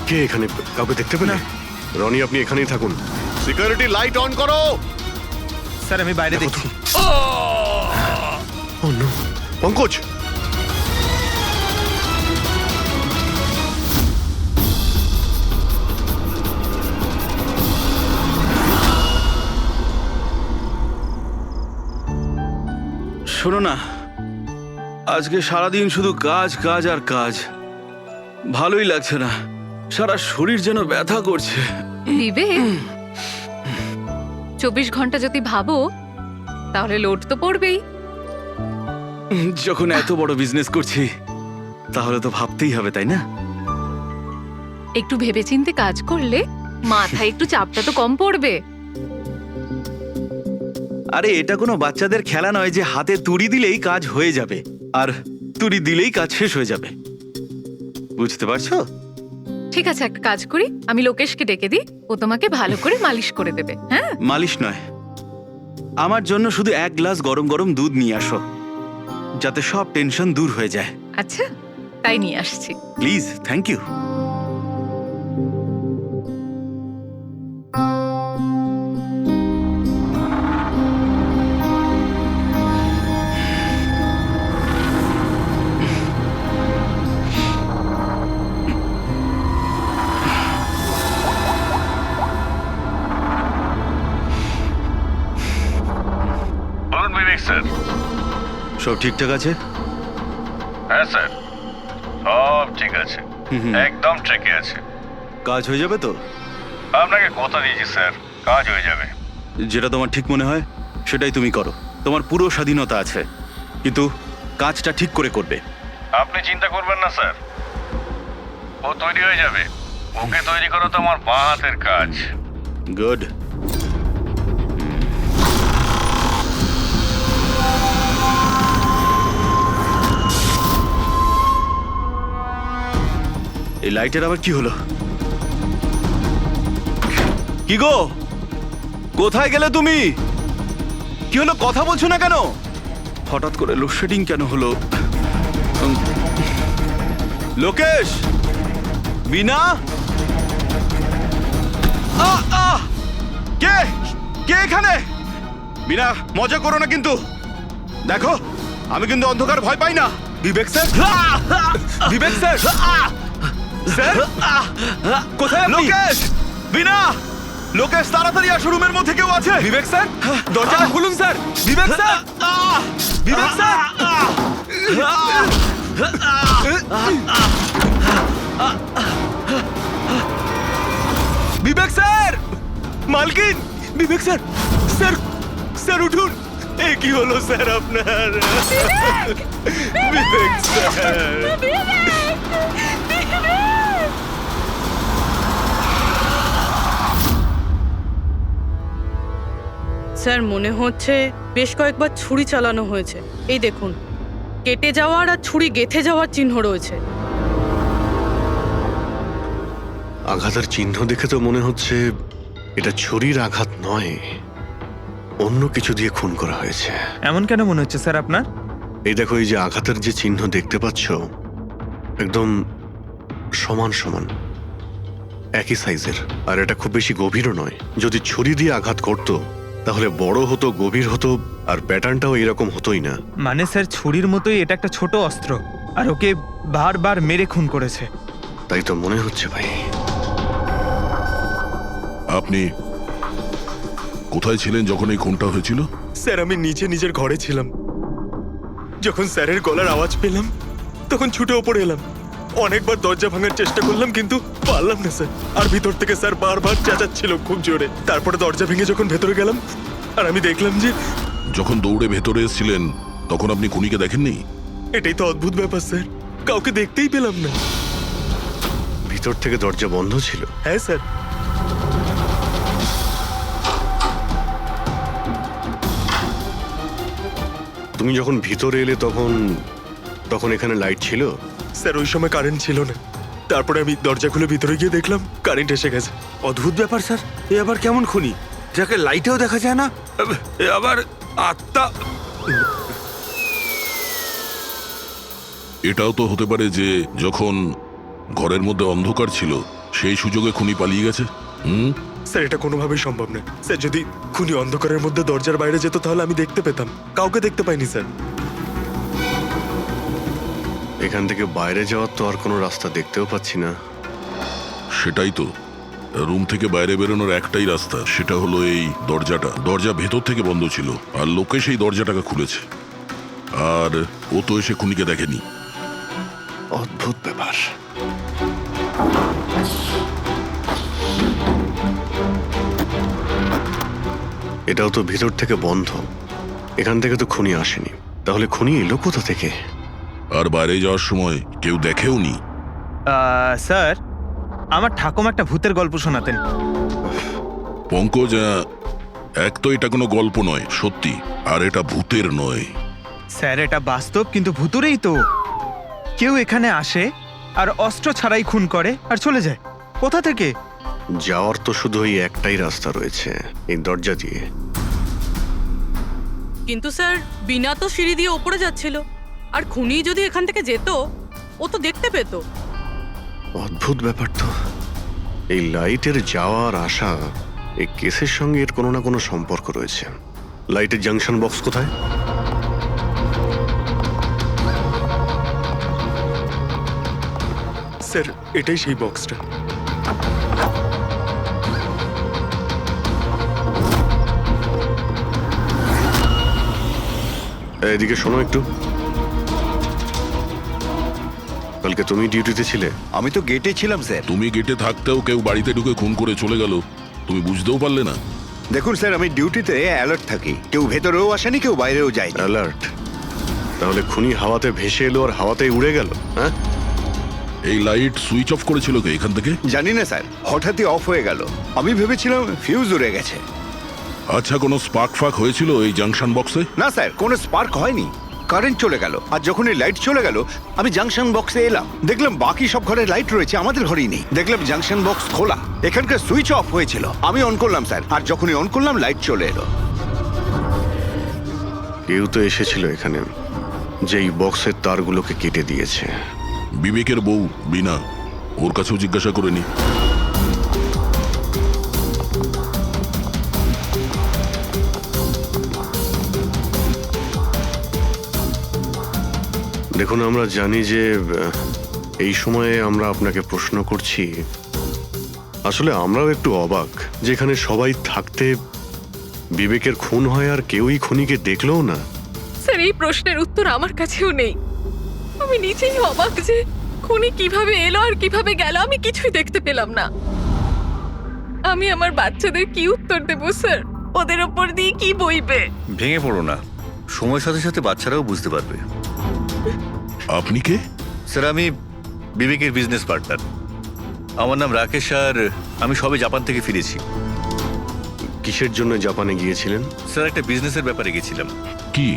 কে এখানে? কাউকে দেখতে পেলে? রনি, আপনি এখানেই থাকুন। সিকিউরিটি লাইট অন করো। স্যার আমি বাইরে দেখছি। ও নো, পঙ্কজ! শোনো না, আজকে সারাদিন শুধু কাজ কাজ আর কাজ, ভালোই লাগছে না। সারা শরীর যেন ব্যথা করছে। বিবেক, 24 ঘন্টা যদি ভাবো তাহলে লোড তো পড়বেই। যখন এত বড় বিজনেস করছি তাহলে তো ভাবতেই হবে, তাই না? একটু ভেবেচিন্তে কাজ করলে মাথায় একটু চাপটা তো কম পড়বে। আরে এটা কোনো বাচ্চাদের খেলা নয় যে হাতে তুড়ি দিলেই কাজ হয়ে যাবে আর তুড়ি দিলেই কাজ শেষ হয়ে যাবে, বুঝতে পারছো? ঠিক আছে, একটা কাজ করি, আমি লোকেশকে ডেকে দিই, ও তোমাকে ভালো করে মালিশ করে দেবে। হ্যাঁ, মালিশ নয়, আমার জন্য শুধু 1 গ্লাস গরম গরম দুধ নিয়ে আসো, যাতে সব টেনশন দূর হয়ে যায়। আচ্ছা তাই নিয়ে আসছি। Please, thank you. বলুন বিবেক স্যার। সব ঠিকঠাক আছে? হ্যাঁ স্যার, সব ঠিক আছে, একদম ঠিকই আছে। কাজ হয়ে যাবে তো? আপনাকে কথা দিয়েছি স্যার, কাজ হয়ে যাবে। যেটা তোমার ঠিক মনে হয় সেটাই তুমি করো, তোমার পুরো স্বাধীনতা আছে, কিন্তু কাজটা ঠিক করে করবে। আপনি চিন্তা করবেন না স্যার, ও তৈরি হয়ে যাবে। ওকে তৈরি করা তো আমার বাঁ হাতের কাজ। গুড। এই লাইটের আবার কি হলো? কি গো, কোথায় গেলে তুমি? কি হলো, কথা বলছো না কেন? হঠাৎ করে লোডশেডিং কেন হলো? লোকেশ, বিনা, কে কে এখানে? বিনা, মজা করো না কিন্তু। দেখো, আমি কিন্তু অন্ধকার ভয় পাই না। বিবেক স্যার, বিবেক স্যার, স্যার কোথায় আপনি? লোকেশ, বিনা, লোকেশ তাড়াতাড়ি আসো, রুমের মধ্যে কেউ আছে। বিবেক স্যার, দরজাটা খুলুন স্যার। বিবেক স্যার, বিবেক স্যার, বিবেক স্যার, মালকিন, বিবেক স্যার, স্যার, স্যার উঠুন। এ কি হলো স্যার আপনার? বিবেক স্যার, স্যার মনে হচ্ছে বেশ কয়েকবার ছুরি চালানো হয়েছে। এই দেখুন, কেটে যাওয়ার আর ছুরি গেঁথে যাওয়ার চিহ্ন রয়েছে। আঘাতের চিহ্ন দেখে তো মনে হচ্ছে এটা ছুরির আঘাত নয়, অন্য কিছু দিয়ে খুন করা হয়েছে। এমন কেন মনে হচ্ছে স্যার আপনার? এই দেখো, এই যে আঘাতের যে চিহ্ন দেখতে পাচ্ছ, একদম সমান সমান, একই সাইজের, আর এটা খুব বেশি গভীরও নয়। যদি ছুরি দিয়ে আঘাত করতো তাহলে বড় হতো, গভীর হতো, আর প্যাটার্নটাও এরকম হতোই না। মানে স্যার ছুরির মতোই এটা একটা ছোট অস্ত্র, আর ওকে বারবার মেরে খুন করেছে। তাই তো মনে হচ্ছে ভাই। আপনি কোথায় ছিলেন যখন এই খুনটা হয়েছিল? স্যার আমি নিজের ঘরে ছিলাম। যখন স্যারের গলার আওয়াজ পেলাম তখন ছুটে ওপরে এলাম। অনেকবার দরজা ভাঙার চেষ্টা করলাম কিন্তু পারলাম না স্যার। আর ভিতর থেকে স্যার বারবার চেঁচাচ্ছিল খুব জোরে। তারপরে দরজা ভেঙে যখন ভেতরে গেলাম আর আমি দেখলাম যে... যখন দৌড়ে ভেতরে এসেছিলেন তখন আপনি খুনিকে দেখেননি? এটাই তো অদ্ভুত ব্যাপার স্যার, কাউকে দেখতেই পেলাম না। ভিতর থেকে দরজা বন্ধ ছিল? হ্যাঁ স্যার। তুমি যখন ভিতরে এলে তখন তখন এখানে লাইট ছিল? স্যার ওই সময় কারেন্ট ছিল না। তারপরে আমি দরজা খুলে ভিতরে গিয়ে দেখলাম কারেন্ট এসে গেছে। অদ্ভুত ব্যাপার স্যার, এ আবার কেমন খুনি যাকে লাইটেও দেখা যায় না? এ আবার আত্মা। এটাও তো হতে পারে যে যখন ঘরের মধ্যে অন্ধকার ছিল সেই সুযোগে খুনি পালিয়ে গেছে। হুম, স্যার এটা কোনোভাবেই সম্ভব নয় স্যার। যদি খুনি অন্ধকারের মধ্যে দরজার বাইরে যেত তাহলে আমি দেখতে পেতাম, কাউকে দেখতে পাইনি স্যার। এখান থেকে বাইরে যাওয়ার তো আর কোনো রাস্তা দেখতেও পাচ্ছি না। সেটাই তো। রুম থেকে বাইরে বেরোনোর একটাই রাস্তা, সেটা হলো এই দরজাটা। দরজা ভেতর থেকে বন্ধ ছিল, আর লোকে সেই দরজাটাকে খুলেছে। আর ও তো এসে খুনিকে দেখেনি। অদ্ভুত ব্যাপার। এটাও তো ভিতর থেকে বন্ধ, এখান থেকে তো খুনি আসেনি। তাহলে খুনি এলো কোথা থেকে? আর বাইরে যাওয়ার সময় কেউ দেখেও নি। স্যার, আমার ঠাকুমা একটা ভূতের গল্প শোনাতেন। পঙ্কজ, এক তো এটা কোনো গল্প নয়, সত্যি। আর এটা ভূতের নয়। স্যার, এটা বাস্তব, কিন্তু ভুতুরেই তো। কেউ এখানে আসে আর অস্ত্র ছাড়াই খুন করে আর চলে যায়। কোথা থেকে? যাওয়ার তো শুধু ওই একটাই রাস্তা রয়েছে, এই দরজা দিয়ে। কিন্তু স্যার, বিনা তো সিঁড়ি দিয়ে ওপরে যাচ্ছিল, আর খুনি যদি এখান থেকে যেত ও তো দেখতে পেত। অদ্ভুত ব্যাপার তো। এই লাইটের যাওয়ার আসা, এই কেসের সঙ্গে এর কোনো না কোনো সম্পর্ক রয়েছে। লাইটের জাংশন বক্স কোথায়? স্যার এটাই সেই বক্সটা। এদিকে শোনো একটু। কালকে তুমি ডিউটিতে ছিলে? আমি তো গেটে ছিলাম স্যার। তুমি গেটে থাকতেও কেউ বাড়িতে ঢুকে খুন করে চলে গেল, তুমি বুঝতেও পারলে না? দেখুন স্যার, আমি ডিউটিতে অ্যালার্ট থাকি। কেউ ভেতরেও আসেনি, কেউ বাইরেও যায়নি। অ্যালার্ট? তাহলে খুনি হাওয়াতে ভেসে এলো আর হাওয়াতেই উড়ে গেল? হ্যাঁ, এই লাইট সুইচ অফ করেছিল কে এখান থেকে? জানি না স্যার, হঠাৎই অফ হয়ে গেল। আমি ভেবেছিলাম ফিউজ উড়ে গেছে। আচ্ছা, কোনো স্পার্ক ফাক হয়েছিল এই জাংশন বক্সে? না স্যার, কোনো স্পার্ক হয়নি। কারেন্ট চলে গেল, আর যখন এই লাইট চলে গেল আমি জাংশন বক্সে এলাম, দেখলাম বাকি সব ঘরে লাইট রয়েছে, আমাদের ঘরেই নেই। দেখলাম জাংশন বক্স খোলা, এখানকার সুইচ অফ হয়েছিল। আমি অন করলাম স্যার, আর যখনই অন করলাম লাইট চলে এলো। কেউ তো এসেছিল এখানে, যেই বক্সের তারগুলোকে কেটে দিয়েছে। বিবেকের বউ বিনা, ওর কাছেও জিজ্ঞাসা করে নি। দেখুন, আমরা জানি যে এই সময়ে আমরা আপনাকে প্রশ্ন করছি। আসলে আমরাও একটু অবাক, যেখানে সবাই থাকতে বিবেকের খুন হয় আর কেউই খুনিকে দেখলোও না। স্যার, এই প্রশ্নের উত্তর আমার কাছেও নেই। আমি নিজেই অবাক যে খুনি কিভাবে এলো আর কিভাবে গেল, আমি কিছুই দেখতে পেলাম না। আমি আমার বাচ্চাদের কি উত্তর দেব স্যার? ওদের ওপর দিয়ে কি বইবে? ভেঙে পড়ো না, সময়ের সাথে সাথে বাচ্চারাও বুঝতে পারবে। আপনি কে? স্যার, আমি বিবেকের বিজনেস পার্টনার। আমার নাম রাকেশ, আর আমি সবে জাপান থেকে ফিরেছি। কিসের জন্য জাপানে গিয়েছিলেন? স্যার, একটা বিজনেসের ব্যাপারে গেছিলাম। কি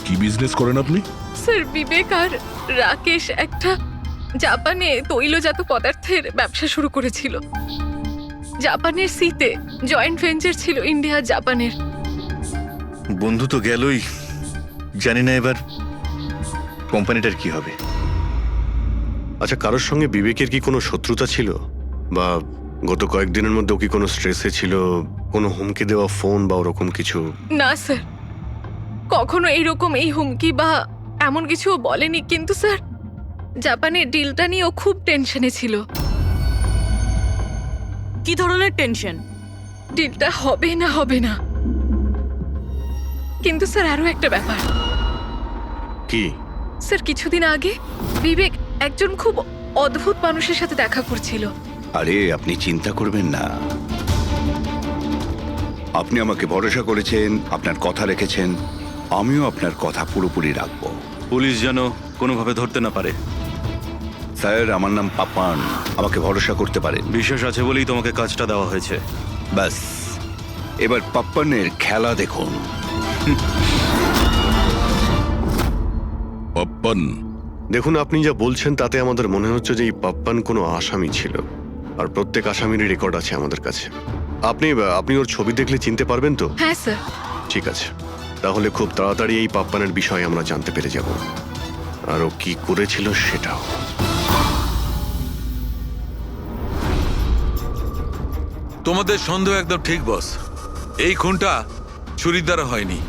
কি বিজনেস করেন আপনি? স্যার, বিবেক আর রাকেশ একটা জাপানে তৈলজাত পদার্থের ব্যবসা শুরু করেছিল। জাপানের সিতে জয়েন্ট ভেঞ্চার ছিল ইন্ডিয়া জাপানের। বন্ধু তো গেলই, জানি না এবার কোম্পানিটার কি হবে। আচ্ছা, কারোর সঙ্গে বিবেকের কি কোনো শত্রুতা ছিল, বা গত কয়েকদিনের মধ্যে ও কি কোনো স্ট্রেসে ছিল, কোনো হুমকি দেওয়া ফোন বা ওরকম কিছু? না স্যার, কখনো এইরকম এই হুমকি বা এমন কিছু ও বলেনি। কিন্তু স্যার, জাপানের ডিলটা নিয়ে ও খুব টেনশনে ছিল। কি ধরনের টেনশন? ডিলটা হবে না হবে না। কিন্তু স্যার, আরো একটা ব্যাপার। কি? স্যার, কিছুদিন আগে বিবেক একজন খুব অদ্ভুত মানুষের সাথে দেখা করছিল। আরে আপনি চিন্তা করবেন না, আপনি আমাকে ভরসা করেছেন, আপনার কথা রেখেছেন, আমিও আপনার কথা পুরোপুরি রাখবো। পুলিশ যেন কোনোভাবে ধরতে না পারে। স্যার, আমার নাম পাপ্পান, আমাকে ভরসা করতে পারেন। বিশ্বাস আছে বলেই তোমাকে কাজটা দেওয়া হয়েছে। ব্যাস, এবার পাপ্পানের খেলা দেখুন। পাপ্পান? দেখুন, আপনি যা বলছেন তাতে আমাদের মনে হচ্ছে যে এই পাপ্পান কোনো আসামি ছিল, আর প্রত্যেক আসামিরই রেকর্ড আছে আমাদের কাছে। আপনি ওর ছবি দেখলে চিনতে পারবেন তো? হ্যাঁ স্যার। ঠিক আছে, তাহলে খুব তাড়াতাড়ি এই পাপ্পানের বিষয়ে আমরা জানতে পেরে যাব, আর ও কি করেছিল সেটাও। তোমাদের সন্দেহ একদম ঠিক বস। এই খুনটা ছুরির দ্বারা হয়নি।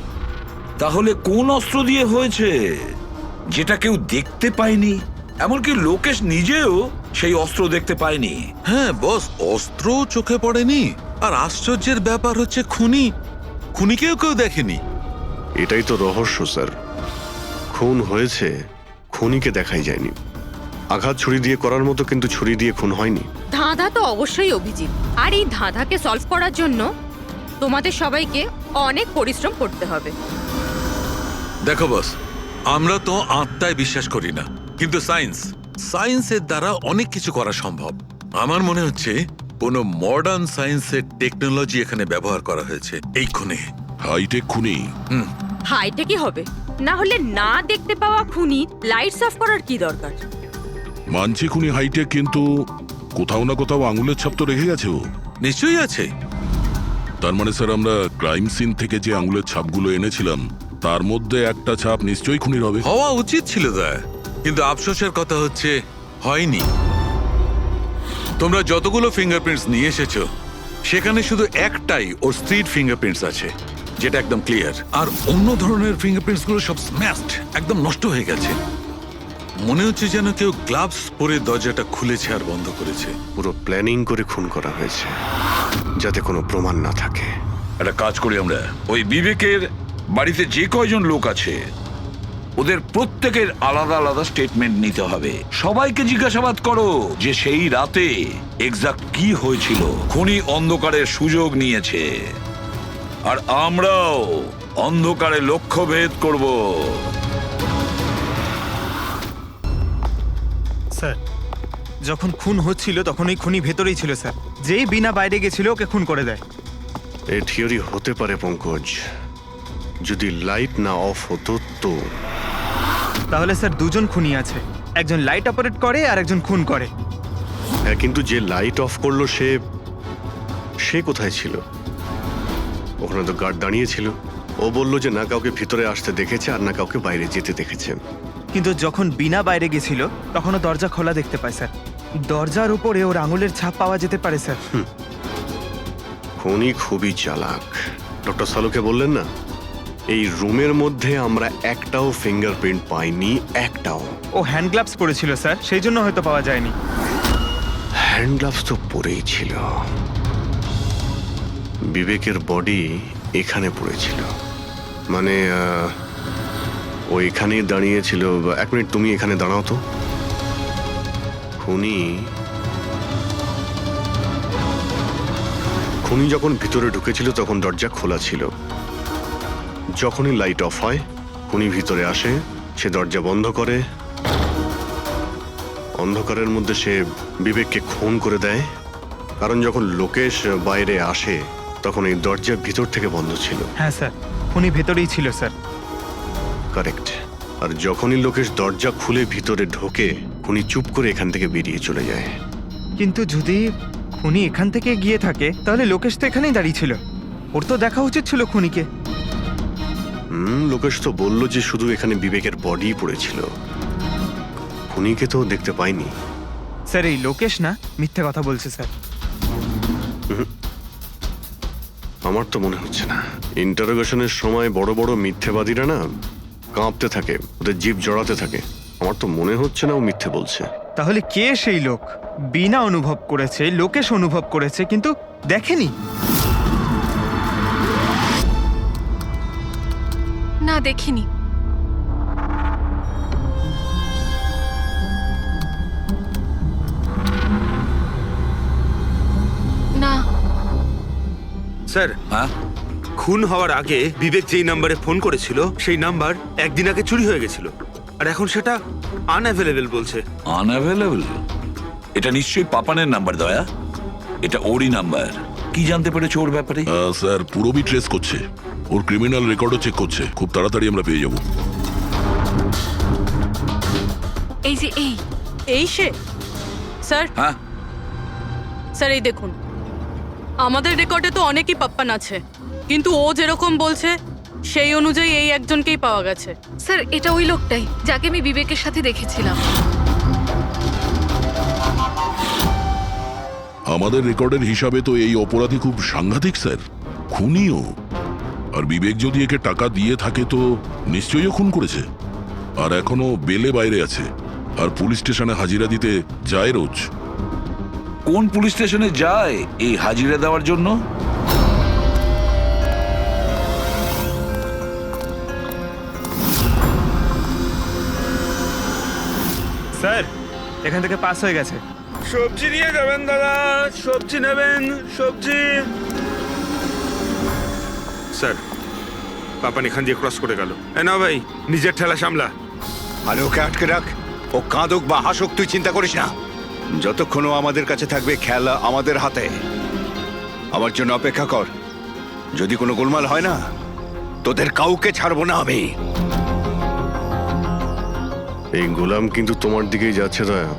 তাহলে কোন অস্ত্র দিয়ে হয়েছে যেটা কেউ দেখতে পায়নি? এমনকি লোকেশ নিজেও সেই অস্ত্র দেখতে পায়নি। হ্যাঁ বস, অস্ত্র চোখে পড়েনি। আর আশ্চর্যের ব্যাপার হচ্ছে খুনিকেও কেউ দেখেনি। এটাই তো রহস্য স্যার। খুন হয়েছে, খুনিকে দেখাই যায়নি। আঘাত ছুরি দিয়ে করার মতো, কিন্তু ছুরি দিয়ে খুন হয়নি। ধাঁধা তো অবশ্যই অভিজিৎ, আর এই ধাঁধাকে সলভ করার জন্য তোমাদের সবাইকে অনেক পরিশ্রম করতে হবে। দেখো বস, আমরা তো আত্মায় বিশ্বাস করি না, কিন্তু সায়েন্সের দ্বারা অনেক কিছু করা সম্ভব। আমার মনে হচ্ছে কোনো মডার্ন সায়েন্সের টেকনোলজি এখানে ব্যবহার করা হয়েছে এই খুনে। হাইটেক খুনি। হাইটেকই হবে, না হলে না দেখতে পাওয়া খুনি লাইটস অফ করার কি দরকার? মানছি খুনি হাইটেক, কিন্তু কোথাও না কোথাও আঙুলের ছাপ তো রেখে গেছে ও। নিশ্চয়ই আছে। তার মানে স্যার, আমরা ক্রাইম সিন থেকে যে আঙুলের ছাপগুলো এনেছিলাম তার মধ্যে একটা ছাপ নিশ্চয়ই খুনির হবে। হওয়া উচিত ছিল দয়া, কিন্তু আফসোসের কথা হচ্ছে হয়নি। তোমরা যতগুলো ফিঙ্গারপ্রিন্টস নিয়ে এসেছো সেখানে শুধু একটাই ওর স্ত্রীর ফিঙ্গারপ্রিন্টস আছে, যেটা একদম ক্লিয়ার। আর অন্য ধরনের ফিঙ্গারপ্রিন্টস গুলো সব স্ম্যাশড, একদম নষ্ট হয়ে গেছে। মনে হচ্ছে যেন কেউ গ্লাভস পরে দরজাটা খুলেছে আর বন্ধ করেছে। পুরো প্ল্যানিং করে খুন করা হয়েছে, যাতে কোনো প্রমাণ না থাকে। একটা কাজ করি আমরা, ওই বিবেকের বাড়িতে যে কয়জন লোক আছে ওদের প্রত্যেকের আলাদা আলাদা স্টেটমেন্ট নিতে হবে। সবাইকে জিজ্ঞাসাবাদ করো যে সেই রাতে এক্সাক্ট কি হয়েছিল। খুনি অন্ধকারের সুযোগ নিয়েছে, আর আমরাও অন্ধকারে লক্ষ্যভেদ করব। স্যার, যখন খুন হচ্ছিল তখন ওই খুনি ভেতরেই ছিল স্যার। যেই বিনা বাইরে গেছিল ওকে খুন করে দেয়। এই থিওরি হতে পারে পঙ্কজ, যদি লাইট না অফ হতো তো। তাহলে স্যার দুজন খুনি আছে, একজন লাইট অপারেট করে আর একজন খুন করে। হ্যাঁ, কিন্তু যে লাইট অফ করলো সে কোথায় ছিল? ওখানে তো গার্ড দাঁড়িয়ে ছিল। ও বলল যে না কাউকে ভিতরে আসতে দেখেছে আর না কাউকে বাইরে যেতে দেখেছে। কিন্তু যখন বিনা বাইরে গেছিল তখনও দরজা খোলা দেখতে পায় স্যার। দরজার উপরে ওর আঙুলের ছাপ পাওয়া যেতে পারে স্যার। খুনি খুবই চালাক। ডক্টর সালুকে বললেন না, এই রুমের মধ্যে আমরা একটাও ফিঙ্গারপ্রিন্ট পাইনি, একটাও। ও হ্যান্ড গ্লাভস পরেছিল স্যার, সেই জন্য হয়তো পাওয়া যায়নি। হ্যান্ড গ্লাভস তো পরেই ছিল। বিবেকের বডি এখানে পড়েছিল, মানে ও এখানেই দাঁড়িয়েছিল। এক মিনিট, তুমি এখানে দাঁড়াও তো। খুনি যখন ভিতরে ঢুকেছিল তখন দরজা খোলা ছিল। যখনই লাইট অফ হয় খুনি ভিতরে আসে, সে দরজা বন্ধ করে। অন্ধকারের মধ্যে সে বিবেককে খুন করে দেয়, কারণ যখন লোকেশ বাইরে আসে তখন এই দরজা ভিতর থেকে বন্ধ ছিল। হ্যাঁ স্যার, খুনি ভেতরেই ছিল স্যার। কারেক্ট। আর যখনই লোকেশ দরজা খুলে ভিতরে ঢোকে, খুনি চুপ করে এখান থেকে বেরিয়ে চলে যায়। কিন্তু যদি খুনি এখান থেকে গিয়ে থাকে তাহলে লোকেশ তো এখানেই দাঁড়িয়ে ছিল। ওর তো দেখা উচিত ছিল খুনিকে। লোকেশ তো বললো যে শুধু এখানে বিবেকের বডি পড়েছিল, খুনিকে তো দেখতে পাইনি। স্যার, এই লোকেশ না মিথ্যে কথা বলছে স্যার। আমার তো মনে হচ্ছে না। ইন্টারোগেশনের সময় বড় বড় মিথ্যেবাদীরা না কাঁপতে থাকে, ওদের জিভ জড়াতে থাকে। আমার তো মনে হচ্ছে না ও মিথ্যে বলছে। তাহলে কে সেই লোক? বিনা অনুভব করেছে, লোকেশ অনুভব করেছে কিন্তু দেখেনি। না, দেখিনি। না স্যার, হ্যাঁ, খুন হওয়ার আগে বিবেক যেই নাম্বারে ফোন করেছিল সেই নাম্বার একদিন আগে চুরি হয়ে গেছিল, আর এখন সেটা আনঅ্যাভেলেবল বলছে। আনঅ্যাভেলেবল? এটা নিশ্চয়ই পাপানের নাম্বার দয়া। এটা ওরই নাম্বার। কি জানতে পেরেছো ওর ব্যাপারে? স্যার, পুরোবি ট্রেস করছে, ওর ক্রিমিনাল রেকর্ডও চেক করছে। খুব তাড়াতাড়ি আমরা পেয়ে যাব। এই যে এই সে? স্যার, হ্যাঁ স্যার এই দেখুন, আমাদের রেকর্ডে তো অনেকই পাপ্পান আছে, কিন্তু ও যেরকম বলছে সেই অনুযায়ী এই একজনকেই পাওয়া গেছে। স্যার, এটা ওই লোকটাই যাকে আমি বিবেকের সাথে দেখেছিলাম। আমাদের রেকর্ডের হিসাবে তো এই অপরাধী খুব সাংঘাতিক স্যার, খুনিও। আর বিবেক যদি একে টাকা দিয়ে থাকে তো নিশ্চয়ই ও খুন করেছে। আর এখনো বেলে বাইরে আছে, আর পুলিশ স্টেশনে হাজিরা দিতে যায় রোজ। কোন পুলিশ স্টেশনে যায় এই হাজিরা দেওয়ার জন্য? স্যার এখান থেকে পাস হয়ে গেছে। সবজি নিয়ে যাবেন দাদা, সবজি নেবেন, সবজি। স্যার, পাপান এখান দিয়ে ক্রস করে গেল। না ভাই, নিজের ঠেলা সামলা। আরে ওকে আটকে রাখ, ও কাঁদুক বা হাসুক তুই চিন্তা করিস না। যতক্ষণ ও আমাদের কাছে থাকবে খেলা আমাদের হাতে। আমার জন্য অপেক্ষা কর, যদি কোনো গোলমাল হয় না তোদের কাউকে ছাড়বো না আমি। এই গোলাম কিন্তু তোমার দিকেই যাচ্ছে, দয়া,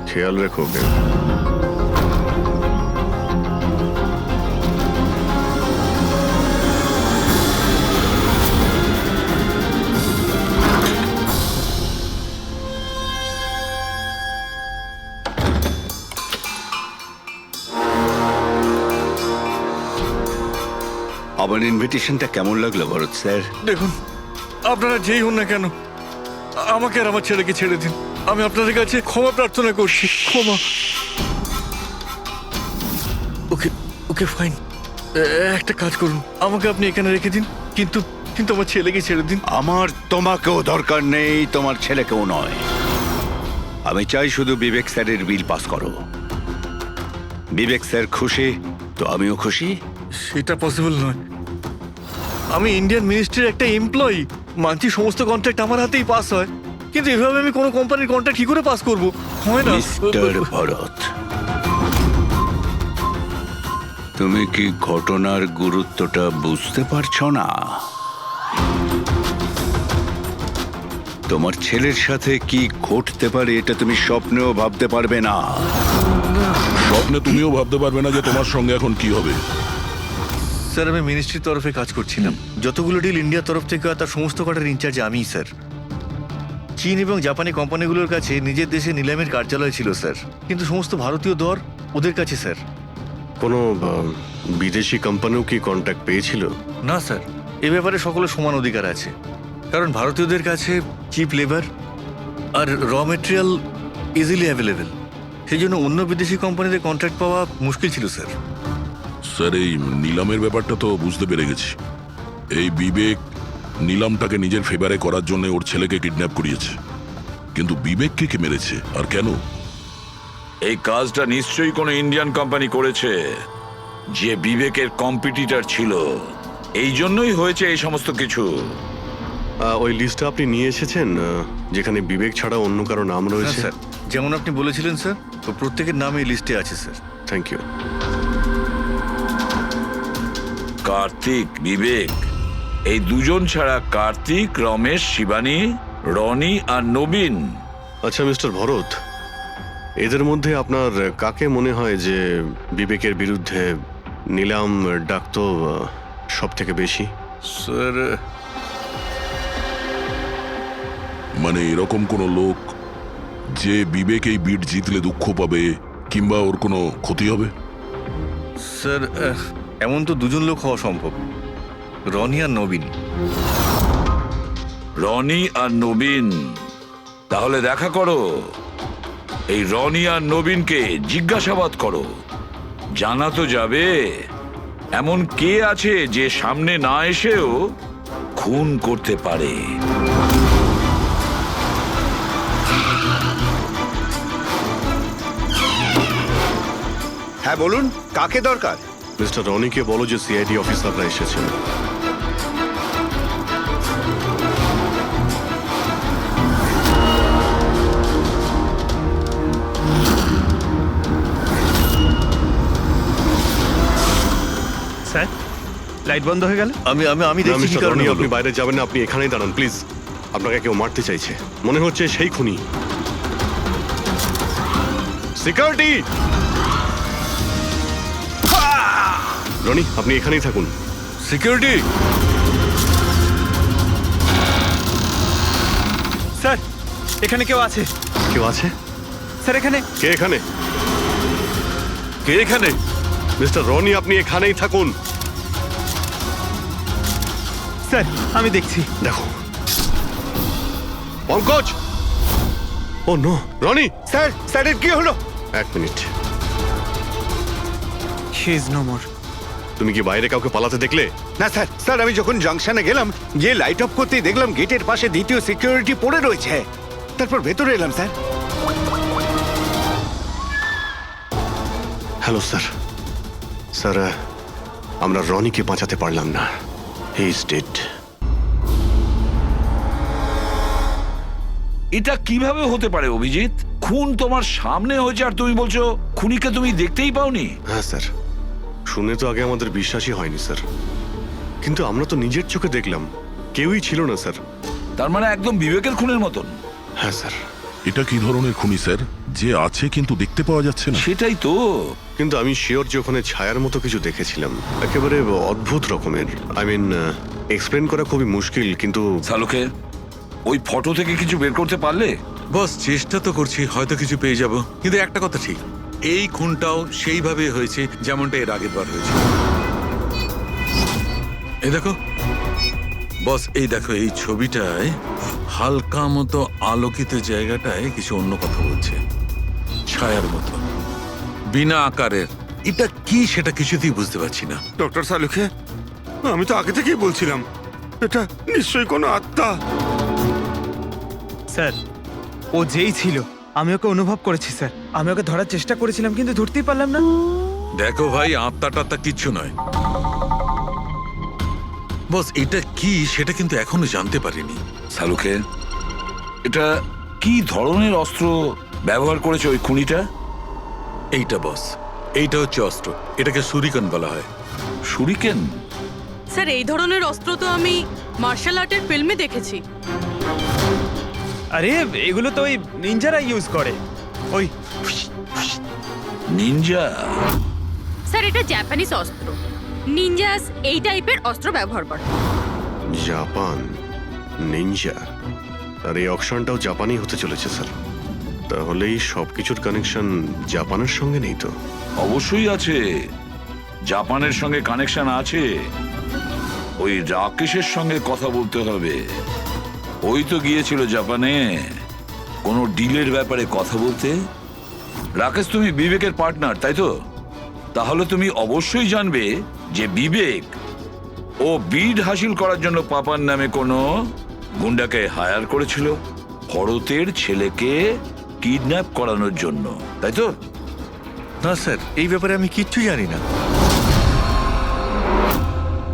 খেয়াল রেখো ওকে। আমার ইনভিটেশনটা কেমন লাগলো ভরত স্যার? দেখুন, আপনারা যেই হন না কেন, আমাকে আর আমার ছেলেকে ছেড়ে দিন। আমি আপনাদের কাছে ক্ষমা প্রার্থনা করছি, ক্ষমা। ওকে ওকে ফাইন, একটা কাজ করুন, আমাকে আপনি এখানে রেখে দিন, কিন্তু কিন্তু আমার ছেলেকে ছেড়ে দিন। আমার তোমাকেও দরকার নেই, তোমার ছেলেকেও নয়। আমি চাই শুধু বিবেক স্যারের বিল পাস করো। বিবেক স্যার খুশি তো আমিও খুশি। সেটা পসিবল নয়। আমি ইন্ডিয়ান মিনিস্ট্রির একটা এমপ্লয়ি, মানছি সমস্ত কন্ট্রাক্ট আমার হাতেই পাস হয়, কিন্তু এভাবে আমি কোনো কোম্পানির কন্ট্রাক্ট কি করে পাস করবো? হয় না। মিস্টার ভরত, তুমি কি ঘটনার গুরুত্বটা বুঝতে পারছো না? তোমার ছেলের সাথে কি ঘটতে পারে এটা তুমি স্বপ্নেও ভাবতে পারবে না। স্বপ্নে তুমিও ভাবতে পারবে না যে তোমার সঙ্গে এখন কি হবে। স্যার, আমি মিনিস্ট্রির তরফে কাজ করছিলাম। যতগুলো ডিল ইন্ডিয়ার তরফ থেকে হয় তার সমস্ত কটার ইনচার্জ আমিই স্যার। চীন এবং জাপানি কোম্পানিগুলোর কাছে নিজের দেশে নিলামের কার্যালয় ছিল স্যার, কিন্তু সমস্ত ভারতীয় দর ওদের কাছে স্যার। কোনো বিদেশি কোম্পানিও কি কন্ট্যাক্ট পেয়েছিল? না স্যার, এ ব্যাপারে সকলের সমান অধিকার আছে, কারণ ভারতীয়দের কাছে চিপ লেবার আর র মেটেরিয়াল ইজিলি অ্যাভেলেবেল। সেই জন্য অন্য বিদেশি কোম্পানিতে কন্ট্রাক্ট পাওয়া মুশকিল ছিল স্যার। স্যার, এই নিলামের ব্যাপারটা তো বুঝতে পেরে গেছি। এই বিবেক নিলামটাকে নিজের ফেভারে করার জন্য ওর ছেলেকে কিডন্যাপ করিয়েছে, কিন্তু বিবেককে কে মেরেছে আর কেন? এই কাজটা নিশ্চয়ই কোনো ইন্ডিয়ান কোম্পানি করেছে, যে বিবেকের কম্পিটিটর ছিল। এই জন্যই হয়েছে এই সমস্ত কিছু। ওই লিস্টটা আপনি নিয়ে এসেছেন, যেখানে বিবেক ছাড়া অন্য কারো নাম হ্যাঁ রয়েছে? স্যার, যেমন আপনি বলেছিলেন স্যার, তো প্রত্যেকের নাম এই লিস্টে আছে sir. Thank you. Kartik, Vivek, এই দুজন ছাড়া কার্তিক, রমেশ, শিবানী, রনি আর নবীন। আচ্ছা মিস্টার ভরত, এদের মধ্যে আপনার কাকে মনে হয় যে বিবেকের বিরুদ্ধে নিলাম ডাকত সব থেকে বেশি? স্যার, মানে এরকম কোনো লোক যে বিবেক এই বিট জিতলে দুঃখ পাবে কিংবা ওর কোনো ক্ষতি হবে? স্যার, এমন তো দুজন লোক হওয়া সম্ভব, রনি আর নবীন। রনি আর নবীন? তাহলে দেখা করো, এই রনি আর নবীনকে জিজ্ঞাসাবাদ করো, জানা তো যাবে এমন কে আছে যে সামনে না এসেও খুন করতে পারে। হ্যাঁ বলুন, কাকে দরকার? মিস্টার রনিকে বলো যে সিআইডি অফিসাররা এসেছেন। স্যার, লাইট বন্ধ হয়ে গেল। আমি আমি আমি না, দেখছি কি মিস্টার কারণে রনি, হলো। আপনি বাইরে যাবেন না, আপনি এখানেই দাঁড়ান প্লিজ। আপনাকে কেউ মারতে চাইছে, মনে হচ্ছে সেই খুনি। সিকিউরিটি! রনি, আপনি এখানেই থাকুন। সিকিউরিটি! স্যার, এখানে কেউ আছে। কেউ আছে? স্যার, এখানে। কে এখানে? কে এখানে? মিস্টার রনি, আপনি এখানেই থাকুন। স্যার আমি দেখছি। দেখো Pankaj. Oh no, Rony. Sir, স্যারের কি হলো? এক minute, he is no more. তুমি কি বাইরে কাউকে পালাতে দেখলে? না স্যার, স্যার আমি যখন জাংশনে গেলাম, গিয়ে লাইট অফ করতেই দেখলাম গেটের পাশে দ্বিতীয় সিকিউরিটি পড়ে রয়েছে। তারপর ভেতরে এলাম স্যার। Hello sir. স্যার, আমরা রনিকে বাঁচাতে পারলাম না। He is dead. এটা কিভাবে হতে পারে অভিজিৎ? খুন তোমার সামনে হয়েছে আর তুমি বলছো খুনিকে তুমি দেখতেই পাওনি? হ্যাঁ স্যার, শুনে তো আগে আমাদের বিশ্বাসই হয়নি স্যার, কিন্তু আমরা তো নিজের চোখে দেখলাম কেউই ছিল না স্যার। তার মানে একদম বিবেকের খুনের মতন। হ্যাঁ স্যার। এটা কি ধরনের খুনি স্যার, যে আছে কিন্তু দেখতে পাওয়া যাচ্ছে না? সেটাই তো। কিন্তু আমি শিওর যে ওখানে ছায়ার মতো কিছু দেখেছিলাম, একেবারে অদ্ভুত রকমের। আই মিন, এক্সপ্লেন করা খুবই মুশকিল, কিন্তু সালুকে ওই ফটো থেকে কিছু বের করতে পারলে? বস, চেষ্টা তো করছি, হয়তো কিছু পেয়ে যাব। কিন্তু একটা কথা ঠিক, এই খুনটাও সেইভাবে হয়েছে যেমনটা এর আগের বার হয়েছে। এই দেখো বস, এই দেখো এই ছবিটায় হালকা মতো আলোকিত জায়গাটায় কিছু অন্য কথা বলছে, ছায়ার মতো, বিনা আকারের। এটা কি সেটা কিছুতেই বুঝতে পারছি না। ডক্টর সালুকে, আমি তো আগে থেকেই বলছিলাম এটা নিশ্চয়ই কোনো আত্মা। স্যার, ও যেই ছিল আমি ওকে অনুভব করেছি স্যার। আমি ওকে ধরার চেষ্টা করেছিলাম কিন্তু ধরতেই পারলাম না। দেখো ভাই, আত্মা টাত্মা কিচ্ছু নয়। বস, এটা কি সেটা কিন্তু এখনো জানতে পারিনি। সালুকে, এটা কি ধরনের অস্ত্র ব্যবহার করেছে ওই খুনিটা? এইটা বস, এইটা হচ্ছে অস্ত্র, এটাকে সুরিকান বলা হয়। শুরিকেন? স্যার এই ধরনের অস্ত্র তো আমি মার্শাল আর্টের ফিল্মে দেখেছি। আরে এগুলো তো ওই নিনজারা ইউজ করে, ওই নিনজা? স্যার এটা জাপানিজ অস্ত্র। নিনজাস এই টাইপের অস্ত্র ব্যবহার করে। জাপান, নিনজা, আর এই অকশনটাও জাপানি হতে চলেছে স্যার। তাহলে এই সবকিছুর কানেকশন জাপানের সঙ্গে নেই তো? অবশ্যই আছে, জাপানের সঙ্গে কানেকশন আছে। ওই রাকেশের সঙ্গে কথা বলতে হবে। ওই তো গিয়েছিল জাপানে কোনো ডিলের ব্যাপারে কথা বলতে। রাকেশ, তুমি বিবেকের পার্টনার তাই তো? তাহলে তুমি অবশ্যই জানবে যে বিবেক ও বিড হাসিল করার জন্য পাপার নামে কোনো গুন্ডাকে হায়ার করেছিল ভরতের ছেলেকে কিডন্যাপ করানোর জন্য, তাই তো? না স্যার, এই ব্যাপারে আমি কিচ্ছু জানি না।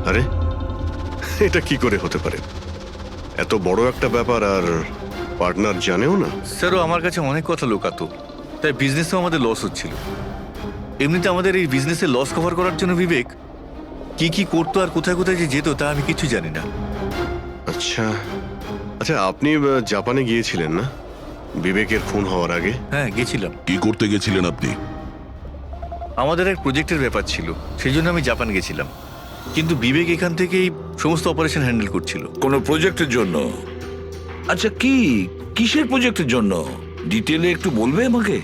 আরে এটা কি করে হতে পারে? এত বড় একটা ব্যাপার আর পার্টনার জানেও না? স্যার, ও আমার কাছে অনেক কথা লোকাতো, তাই বিজনেসেও আমাদের লস হচ্ছিল। এমনিতে আমাদের এই বিজনেসে লস কভার করার জন্য বিবেক কি কি করতো আর কোথায় কোথায় যে যেত তা আমি কিছু জানি না। আচ্ছা আচ্ছা, আপনি জাপানে গিয়েছিলেন না বিবেকের খুন হওয়ার আগে? হ্যাঁ গেছিলাম। কি করতে গেছিলেন আপনি? আমাদের এক প্রজেক্টের ব্যাপার ছিল, সেই জন্য আমি জাপান গেছিলাম। কিন্তু বিবেক এখান থেকেই সমস্ত অপারেশন হ্যান্ডেল করছিল। কোনো প্রজেক্টের জন্য? আচ্ছা, কি কিসের প্রজেক্টের জন্য ডিটেলে একটু বলবে আমাকে?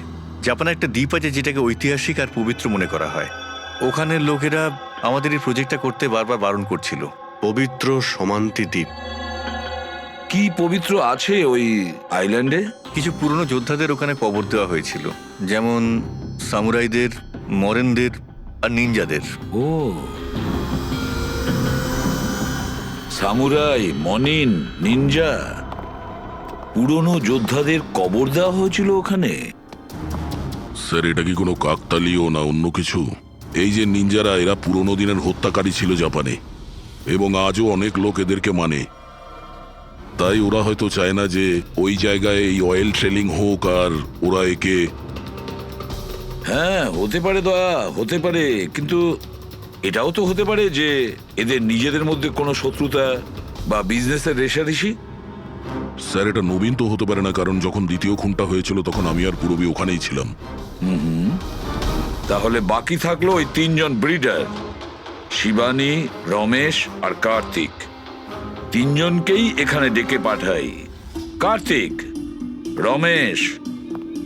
জাপানে একটা দ্বীপ আছে যেটাকে ঐতিহাসিক আর পবিত্র মনে করা হয়। ওখানের লোকেরা আমাদের এই প্রজেক্টটা করতে বারবার বারণ করছিল। পবিত্র সমান্তি দ্বীপ? কি পবিত্র আছে ওই আইল্যান্ডে? কিছু পুরনো যোদ্ধাদের ওখানে কবর দেওয়া হয়েছিল, যেমন সামুরাইদের, মরেনদের আর নিনজাদের। ও, সামুরাই, মনিন, নিনজা, পুরনো যোদ্ধাদের কবর দেওয়া হয়েছিল ওখানে। স্যার, এটা কি কোনো কাকতালীয় না অন্য কিছু? এই যে নিনজারা, এরা পুরনো দিনের হত্যাকারী ছিল জাপানে, এবং আজও অনেক লোক এদেরকে মানে। তাই ওরা হয়তো চায় না যে ওই জায়গায় এই অয়েল ট্রেলিং হোক, আর ওরা একে... হ্যাঁ, হতে পারে দয়া, হতে পারে, কিন্তু এটাও তো হতে পারে যে এদের নিজেদের মধ্যে কোনো শত্রুতা বা বিজনেসের রেষারেষি। স্যার, এটা নবীন তো হতে পারে না, কারণ যখন দ্বিতীয় খুনটা হয়েছিল তখন আমি আর পূরবী ওখানেই ছিলাম। তাহলে বাকি থাকলো ওই তিনজন ব্রিডার, শিবানী, রমেশ আর কার্তিক। তিনজনকেই এখানে ডেকে পাঠাই। কার্তিক, রমেশ,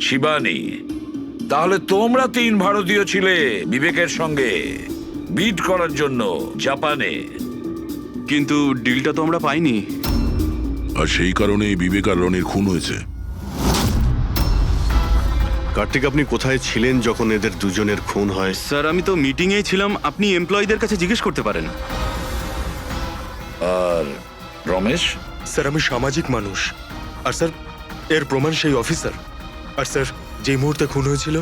শিবানী, তাহলে তোমরা 3 ভারতীয় ছিলে বিবেকের সঙ্গে বিট করার জন্য জাপানে। কিন্তু ডিলটা তো আমরা পাইনি। আর সেই কারণেই বিবেক আর রনির খুন হয়েছে। কার্তিক, আপনি কোথায় ছিলেন যখন এদের দুজনের খুন হয়? স্যার আমি তো মিটিংয়েই ছিলাম, আপনি এমপ্লয়ীদের কাছে জিজ্ঞেস করতে পারেন। আর রমেশ? স্যার আমি সামাজিক মানুষ, আর স্যার এর প্রমাণ সেই অফিসার। আর স্যার যে মুহূর্তে খুন হয়েছিল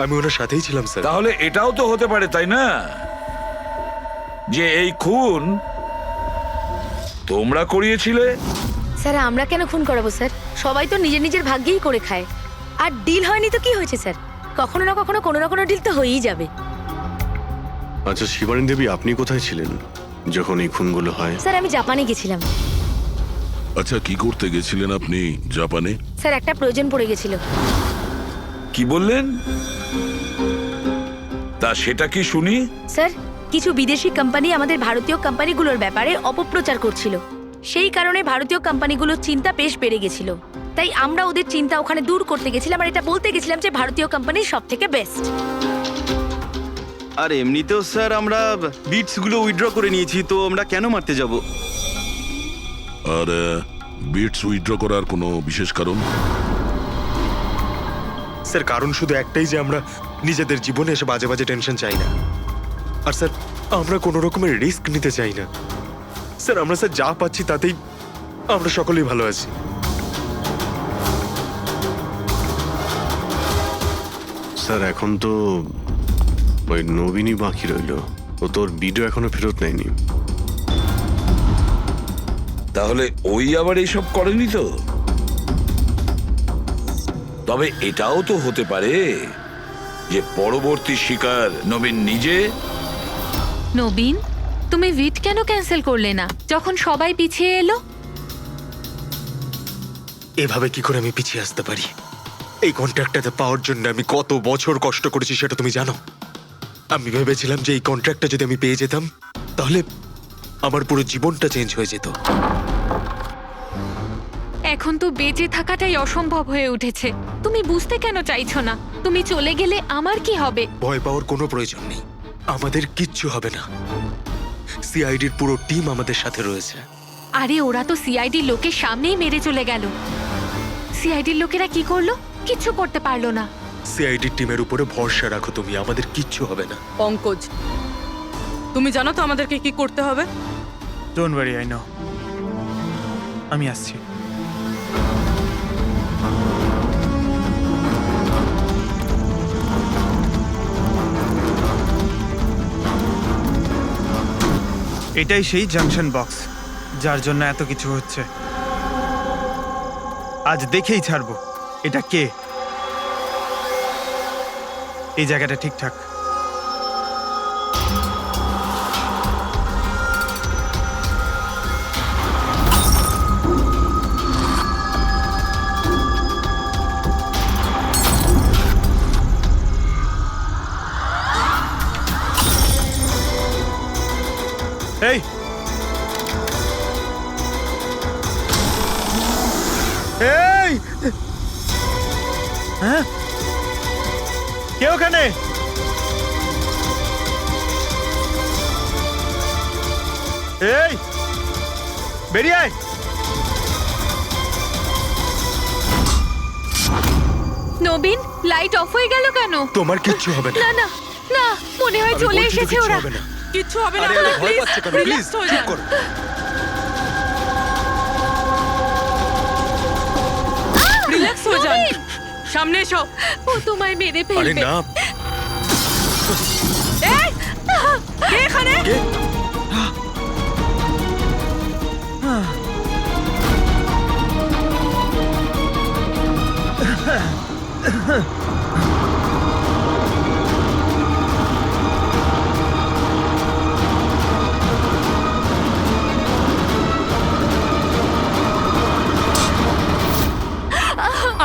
আমি ওনার সাথেই ছিলাম স্যার। তাহলে এটাও তো হতে পারে, তাই না, যে এই খুন তোমরা করিয়েছিলে? স্যার আমরা কেন খুন করাবো স্যার? সবাই তো নিজের নিজের ভাগ্যেই করে খায়। আর ডিল হয়নি তো কি হয়েছে স্যার? কখনো না কখনো কোনো না কোনো ডিল তো হয়েই যাবে। আচ্ছা শিবানী দেবী, আপনি কোথায় ছিলেন যখন এই খুনগুলো হয়? স্যার আমি জাপানে গেছিলাম। আচ্ছা, কি করতে গেছিলেন আপনি জাপানে? স্যার একটা প্রয়োজন পড়ে গেছিল। কি বললেন? তা সেটা কি শুনি? স্যার কিছু বিদেশি কোম্পানি আমাদের ভারতীয় কোম্পানিগুলোর ব্যাপারে অপপ্রচার করছিল। সেই কারণে ভারতীয় কোম্পানিগুলোর চিন্তা বেশ বেড়ে গেছিল। তাই আমরা ওদের চিন্তা ওখানে দূর করতে গেছিলাম, আর এটা বলতে গেছিলাম যে ভারতীয় কোম্পানি সব থেকে বেস্ট। আর এমনিতেও স্যার আমরা বিটসগুলো উইথড্র করে নিয়েছি, তো আমরা কেন মারতে যাব? আর বিটস উইথড্র করার কোনো বিশেষ কারণ? স্যার কারণ শুধু একটাই, যে আমরা নিজেদের জীবনে এসে বাজে বাজে টেনশন চাই না। আর স্যার আমরা কোনো রকমের রিস্ক নিতে চাই না। স্যার আমরা স্যার যা পাচ্ছি তাতেই আমরা সকলেই ভালো আছি। স্যার এখন তো ওই নবীনই বাকি রইল, ও তোর ভিডিও এখনো ফেরত নেয়নি। তাহলে ওই আবার এইসব করেনি তো? তবে এটাও তো হতে পারে যে পরবর্তী শিকার নবীন নিজে। নবীন, তুমি ভিট কেন ক্যান্সেল করলে না যখন সবাই পিছিয়ে এলো? এভাবে কি করে আমি পিছিয়ে আসতে পারি? এই কন্ট্রাক্টটাতে পাওয়ার জন্য আমি কত বছর কষ্ট করেছি সেটা তুমি জানো। আমি ভেবেছিলাম যে এই কন্ট্রাক্টটা যদি আমি পেয়ে যেতাম তাহলে আমার পুরো জীবনটা চেঞ্জ হয়ে যেত। এখন তো বেঁচে থাকাটাই অসম্ভব হয়ে উঠেছে। তুমি বুঝতে কেন চাইছো না? তুমি চলে গেলে আমার কি হবে? ভয় পাওয়ার কোনো প্রয়োজন নেই, আমাদের কিচ্ছু হবে না। সিআইডির পুরো টিম আমাদের সাথে রয়েছে। আরে ওরা তো সিআইডি লোকের সামনেই মেরে চলে গেল। সিআইডির লোকেরা কি করলো? কিচ্ছু করতে পারলো না। সিআইডির টিমের উপরে ভরসা রাখো তুমি, আমাদের কিচ্ছু হবে না। পঙ্কজ, তুমি জানো তো আমাদেরকে কি করতে হবে? Don't worry, I know. আমি আসছি। এটাই সেই জাংশন বক্স যার জন্য এত কিছু হচ্ছে। আজ দেখেই ছাড়বো এটা কে। এই জায়গাটা ঠিকঠাক। এই এই হ্যাঁ, কে ওখানে? এই বেরিয়ে আয়। নবীন, লাইট অফ হয়ে গেল কেন? তোমার কিচ্ছু হবে না। না না না, মনে হয় আমি চলে বলছি তো এসেছে কিচ্ছু ওরা। হবে না। কিচ্ছু হবে না, আরে আরে ভয় প্লিজ পাচ্ছে কেন? প্লিজ রিল্যাক্স হয়ে চুপ যান। করো। রিল্যাক্স হয়ে যান। সামনে এসো। ও তোমায় মেরে আরে ফেলবে। না, এই কে এখানে? কে?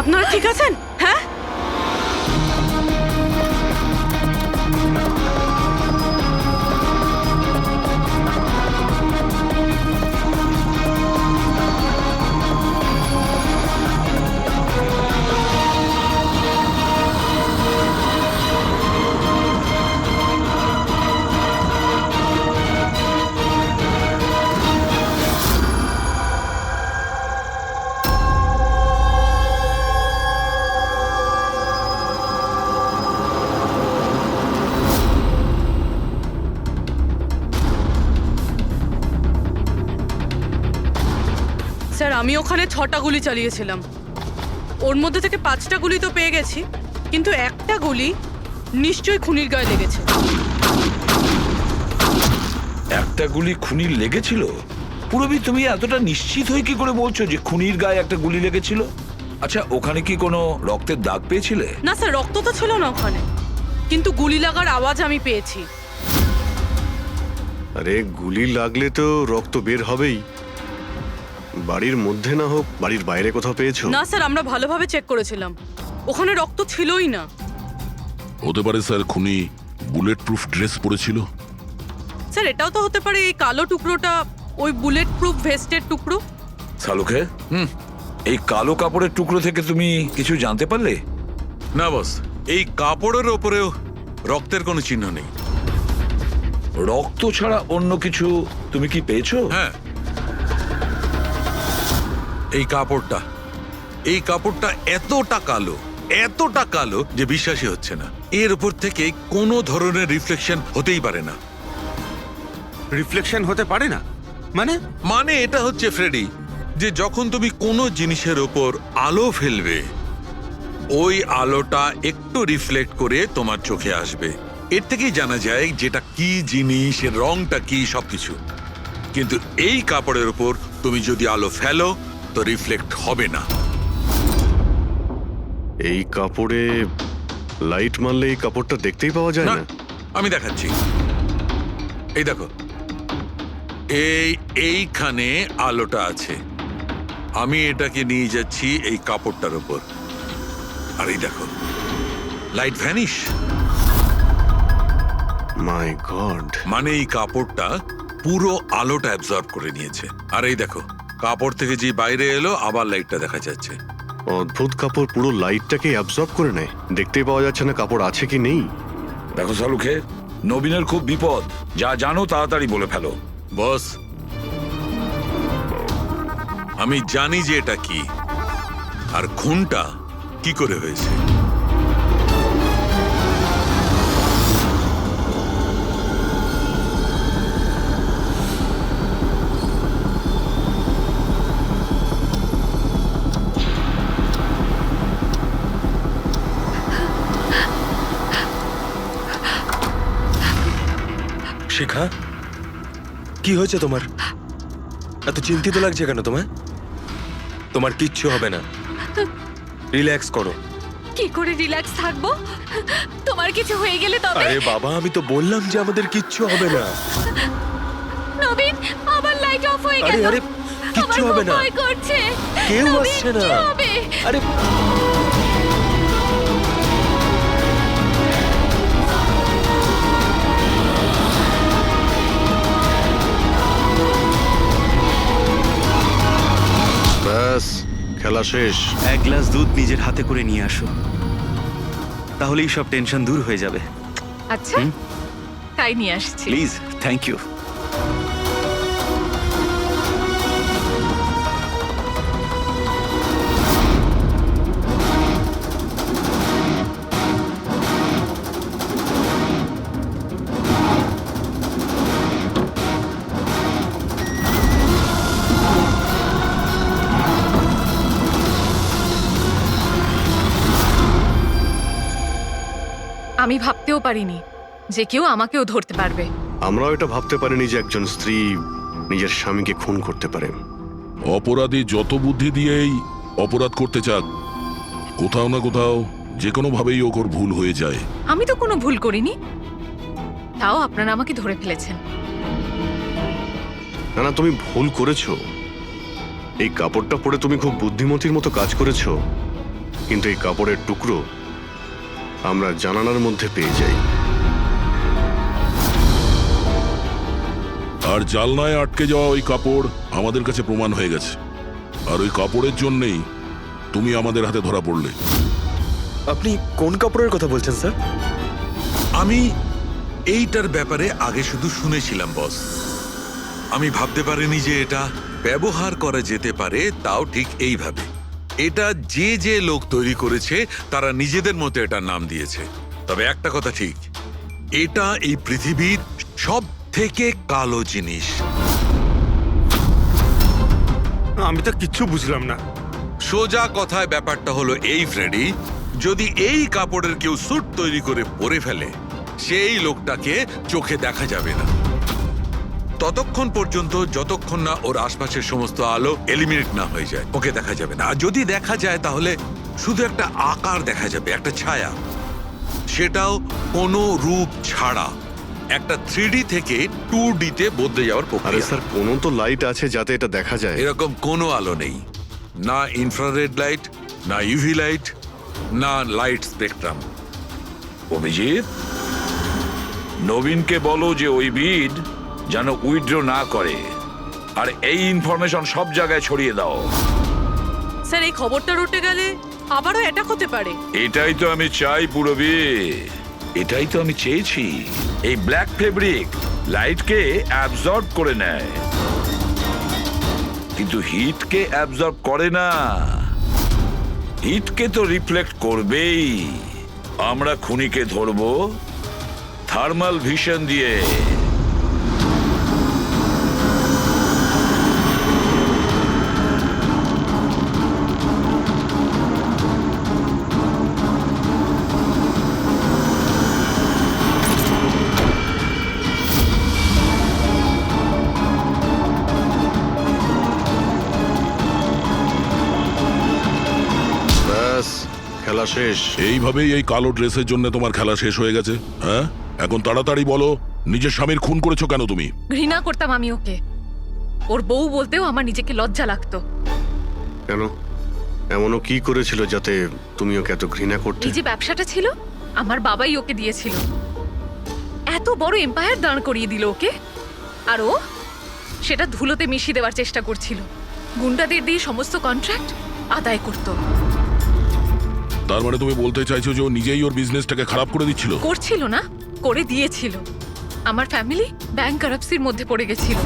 আপনারা ঠিক আছেন? হ্যাঁ, আমি ওখানে 6টা গুলি চালিয়েছিলাম। ওর মধ্যে থেকে 5টা গুলি তো পেয়ে গেছি, কিন্তু একটা গুলি নিশ্চয়ই খুনির গায়ে লেগেছে। একটা গুলি খুনির লেগেছিল? পুরবি, তুমি এতটা নিশ্চিত হয়ে কি করে বলছো যে খুনির গায়ে একটা গুলি লেগেছিল? আচ্ছা, ওখানে কি কোনো রক্তের দাগ পেয়েছিলে? না স্যার, রক্ত তো ছিল না ওখানে, কিন্তু গুলি লাগার আওয়াজ আমি পেয়েছি। আরে গুলি লাগলে তো রক্ত বের হবেই, বাড়ির মধ্যে না হোক বাড়ির বাইরে কোথাও পেয়েছো? না স্যার, আমরা ভালোভাবে চেক করেছিলাম, ওখানে রক্ত ছিলই না। হতে পারে স্যার খুনি বুলেট প্রুফ ড্রেস পরেছিল। স্যার, এটাও তো হতে পারে এই কালো টুকরোটা ওই বুলেট প্রুফ ভেস্টের টুকরো। শালুকে, এই কালো কাপড়ের টুকরো থেকে তুমি কিছু জানতে পারলে? না বস, এই কাপড়ের ওপরেও রক্তের কোনো চিহ্ন নেই। রক্ত ছাড়া অন্য কিছু তুমি কি পেয়েছো? হ্যাঁ, এই কাপড়টা এতটা কালো যে বিশ্বাসই হচ্ছে না। এর উপর থেকে কোনো ধরনের রিফ্লেকশন হতেই পারে না। রিফ্লেকশন হতে পারে না মানে এটা হচ্ছে ফ্রেডি, যে যখন তুমি কোনো জিনিসের ওপর আলো ফেলবে, ওই আলোটা একটু রিফ্লেক্ট করে তোমার চোখে আসবে। এর থেকেই জানা যায় যেটা কি জিনিস, এর রংটা কি, সবকিছু। কিন্তু এই কাপড়ের উপর তুমি যদি আলো ফেলো তো রিফ্লেক্ট হবে না। এই কাপড়ে লাইট মারলে এই কাপড়টা দেখতেই পাওয়া যায় না। আমি দেখাচ্ছি, এই দেখো, এইখানে আলোটা আছে, আমি এটাকে নিয়ে যাচ্ছি এই কাপড়টার উপর, আর এই দেখো লাইট ভ্যানিশ। মাই গড! মানে এই কাপড়টা পুরো আলোটা অ্যাবজর্ব করে নিয়েছে। আর এই দেখো, কাপড় থেকে যে বাইরে এলো আবার লাইটটা দেখা যাচ্ছে। অদ্ভুত, কাপড় পুরো লাইটটাকে অ্যাবজর্ব করে নেয়, দেখতেই পাওয়া যাচ্ছে না কাপড় আছে কি নেই। দেখো শালুকে, নবীনের খুব বিপদ, যা জানো তাড়াতাড়ি বলে ফেলো। বস, আমি জানি যে এটা কি, আর খুনটা কি করে হয়েছে। শিখা, কি হয়েছে তোমার? এত চিন্তিত লাগছে কেন তোমায়? তোমার কিচ্ছু হবে না, রিল্যাক্স করো। কি করে রিল্যাক্স থাকবো? তোমার কিছু হয়ে গেলে তবে? আরে বাবা, আমি তো বললাম যে আমাদের কিচ্ছু হবে না। নবীন, আবার লাইট অফ হয়ে আরে গেল। আরে, কিচ্ছু হবে না, ভয় করছে। কেউ নবীন, আসছে না। কি হবে? আরে ব্যাস, খেলা শেষ। এক গ্লাস দুধ নিজের হাতে করে নিয়ে আসো, তাহলেই সব টেনশন দূর হয়ে যাবে। আচ্ছা, তাই নিয়ে আসছি। Please, thank you. আমি ভাবতেও পারিনি যে কেউ আমাকেও ধরতে পারবে। আমরাও এটা ভাবতে পারিনি যে একজন স্ত্রী নিজের স্বামীকে খুন করতে পারে। অপরাধী যত বুদ্ধি দিয়েই অপরাধ করতে চাক, কোথাও না কোথাও যে কোনো ভাবেই ওর ভুল হয়ে যায়। আমি তো কোনো ভুল করিনি, তাও আপনারা আমাকে ধরে ফেলেছেন। না না, তুমি ভুল করেছো। এই কাপড়টা পরে তুমি খুব বুদ্ধিমতীর মতো কাজ করেছো, কিন্তু এই কাপড়ের টুকরো আমরা জানালার মধ্যে পেয়ে যাই। আর জালনায় আটকে যাওয়া ওই কাপড় আমাদের কাছে প্রমাণ হয়ে গেছে, আর ওই কাপড়ের জন্যেই তুমি আমাদের হাতে ধরা পড়লে। আপনি কোন কাপড়ের কথা বলছেন স্যার? আমি এইটার ব্যাপারে আগে শুধু শুনেছিলাম বস, আমি ভাবতে পারিনি যে এটা ব্যবহার করা যেতে পারে, তাও ঠিক এইভাবে। এটা যে যে লোক তৈরি করেছে তারা নিজেদের মতো এটার নাম দিয়েছে। তবে একটা কথা ঠিক, এটা এই পৃথিবীর সব থেকে কালো জিনিস। আমি তো কিচ্ছু বুঝলাম না। সোজা কথায় ব্যাপারটা হলো এই ফ্রেডি, যদি এই কাপড়ের কেউ স্যুট তৈরি করে পরে ফেলে সেই লোকটাকে চোখে দেখা যাবে না ততক্ষণ পর্যন্ত, যতক্ষণ না ওর আশপাশের সমস্ত আলো এলিমিনেট না হয়ে যায়। ওকে দেখা যাবে না। আর যদি দেখা যায় তাহলে শুধু একটা আকার দেখা যাবে, একটা ছায়া, সেটাও কোনো রূপ ছাড়া। একটা 3D থেকে 2D তে বদলে যাওয়ার আরে প্রক্রিয়া। স্যার, কোনো তো লাইট আছে যাতে এটা দেখা যায়। এরকম কোনো আলো নেই, না ইনফ্রারেড লাইট, না ইউভি লাইট, না লাইট স্পেকট্রাম। অভিজিৎ, নবীনকে বলো যে ওই বিড যেন উইথড্র না করে, আর এই ইনফরমেশন সব জায়গায় ছড়িয়ে দাও। স্যার এই খবরটা রটে গেলে আবারও অ্যাটাক হতে পারে। এটাই তো আমি চাই পূরবী, এটাই তো আমি চেয়েছি। এই ব্ল্যাক ফেব্রিক লাইটকে অ্যাবজর্ব করে নেয়, কিন্তু হিটকে অ্যাবজর্ব করে না। হিটকে তো রিফ্লেক্ট করবেই। আমরা খুনিকে ধরবো থার্মাল ভিশন দিয়ে। ব্যাস, খেলা শেষ। এইভাবেই এই কালো ড্রেসের জন্য তোমার খেলা শেষ হয়ে গেছে? হ্যাঁ, এখন তাড়াতাড়ি বলো, নিজের স্বামীর খুন করেছো কেন তুমি? ঘৃণা করতাম আমি ওকে। ওর বউ বলতেও আমার নিজেকে লজ্জা লাগতো। কেন? এমনও কি করেছিল যাতে তুমি ওকে এত ঘৃণা করতে? এই যে ব্যবসাটা ছিল, আমার বাবাই ওকে দিয়েছিল। এত বড় এম্পায়ার দাঁড় করিয়ে দিল ওকে, আর ও সেটা ধুলোতে মিশিয়ে দেওয়ার চেষ্টা করছিল। গুন্ডাদের দিয়ে সমস্ত কন্ট্রাক্ট আদায় করত। তার মানে তুমি বলতে চাইছো যে ও নিজেই ওর বিজনেসটাকে খারাপ করে দিচ্ছিল? করছিল না, করে দিয়েছিল। আমার ফ্যামিলি ব্যাংকারাপসির মধ্যে পড়ে গেছিল।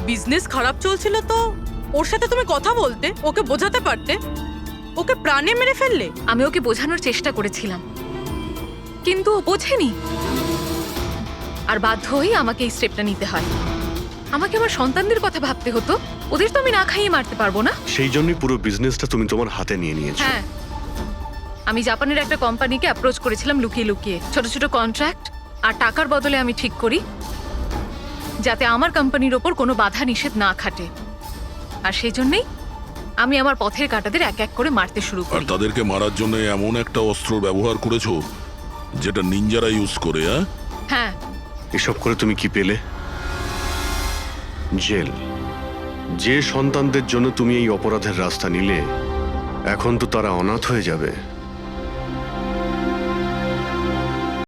বিজনেস খারাপ চলছিল তো ওর সাথে তুমি কথা বলতে, ওকে বোঝাতে পারতে। ওকে প্রাণে মেরে ফেললে। আমি ওকে বোঝানোর চেষ্টা করেছিলাম, কিন্তু ও বোঝেনি। আর বাধ্য হয়ে আমাকে এই স্টেপটা নিতে হয়। আমাকে আমার সন্তানদের কথা ভাবতে হতো। ওদের তো আমি না খাইয়ে মারতে পারবো না। সেই জন্যই পুরো বিজনেসটা তুমি তোমার হাতে নিয়ে নিয়েছো। হ্যাঁ, আমি জাপানের একটা কোম্পানিকে অ্যাপ্রোচ করেছিলাম লুকিয়ে লুকিয়ে। ছোট ছোট কন্ট্রাক্ট আর টাকার বদলে আমি ঠিক করি যাতে আমার কোম্পানির ওপর কোনো বাধা নিষেধ না খাটে। আর সেই জন্যই আমি আমার পথের কাঁটাদের এক এক করে মারতে শুরু আর করি। তাদেরকে মারার জন্য এমন একটা অস্ত্র ব্যবহার করেছো যেটা নিনজারা ইউজ করে? হ্যাঁ, এসব করে তুমি কি পেলে? জেল। যে সন্তানদের জন্য তুমি এই অপরাধের রাস্তা নিলে, এখন তো তারা অনাথ হয়ে যাবে।